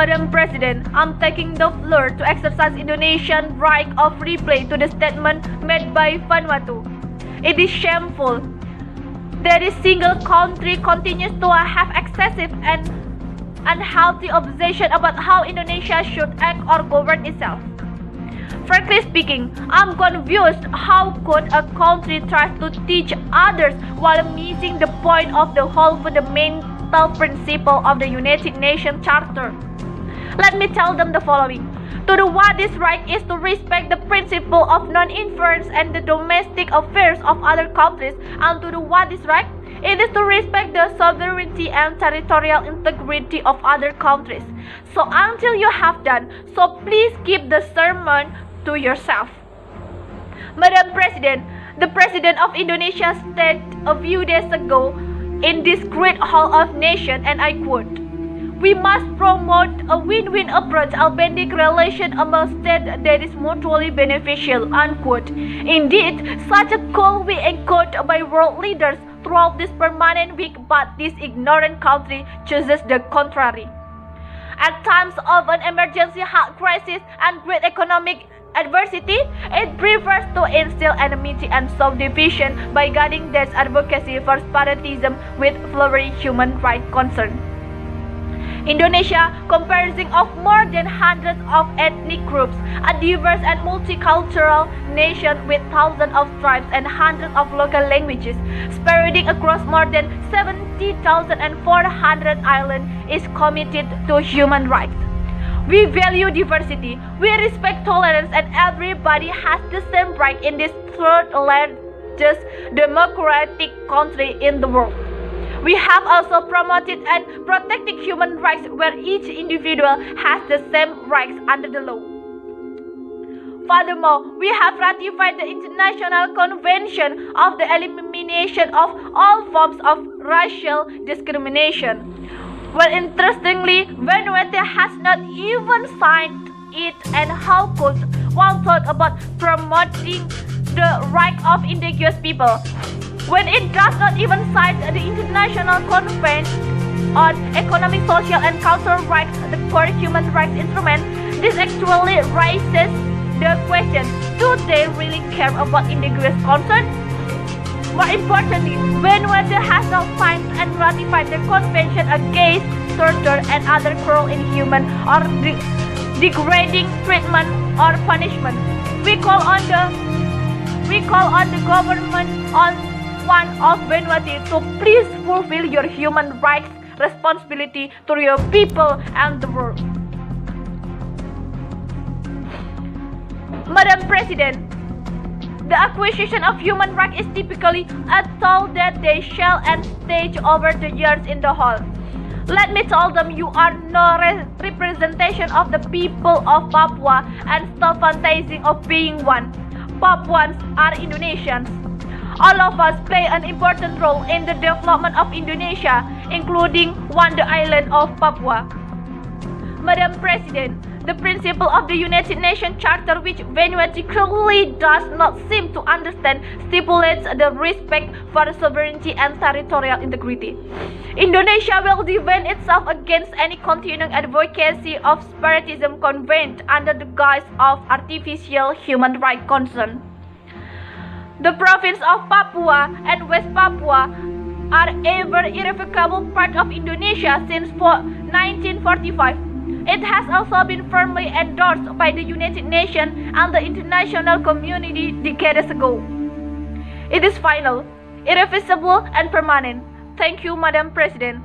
Madam President, I'm taking the floor to exercise Indonesian right of reply to the statement made by Vanuatu. It is shameful that a single country continues to have excessive and unhealthy obsession about how Indonesia should act or govern itself. Frankly speaking, I'm confused how could a country try to teach others while missing the point of the whole fundamental principle of the United Nations Charter. Let me tell them the following. To do what is right is to respect the principle of non-interference in the domestic affairs of other countries, and to do what is right, it is to respect the sovereignty and territorial integrity of other countries. So until you have done so, please keep the sermon to yourself. Madam President, the President of Indonesia said a few days ago in this great hall of nations, and I quote, "We must promote a win-win approach, albeit relation among states that is mutually beneficial," unquote. Indeed, such a call we echoed by world leaders throughout this permanent week, but this ignorant country chooses the contrary. At times of an emergency health crisis and great economic adversity, it prefers to instill enmity and sow division by guiding their advocacy for separatism with flurry human rights concern. Indonesia, comprising of more than hundreds of ethnic groups, a diverse and multicultural nation with thousands of tribes and hundreds of local languages, spreading across more than 70,400 islands, is committed to human rights. We value diversity, we respect tolerance, and everybody has the same right in this third largest democratic country in the world. We have also promoted and protected human rights where each individual has the same rights under the law. Furthermore, we have ratified the International Convention of the Elimination of All Forms of Racial Discrimination. Well, interestingly, Vanuatu has not even signed it, and how could one talk about promoting the rights of indigenous people when it does not even sign the International Convention on Economic, Social, and Cultural Rights, the core human rights instrument? This actually raises the question, do they really care about indigenous concerns? More importantly, Vanuatu has not signed and ratified the Convention Against Torture and Other Cruel, Inhuman, or Degrading Treatment or Punishment. We call on the government of Vanuatu to please fulfill your human rights responsibility to your people and the world. Madam President, the acquisition of human rights is typically a toll that they shall and stage over the years in the whole. Let me tell them you are no representation of the people of Papua, and stop fantasizing of being one. Papuans are Indonesians. All of us play an important role in the development of Indonesia, including the island of Papua. Madam President, the principle of the United Nations Charter, which Vanuatu clearly does not seem to understand, stipulates the respect for sovereignty and territorial integrity. Indonesia will defend itself against any continuing advocacy of separatism convened under the guise of artificial human rights concern. The province of Papua and West Papua are ever irrevocable part of Indonesia since 1945. It has also been firmly endorsed by the United Nations and the international community decades ago. It is final, irreversible, and permanent. Thank you, Madam President.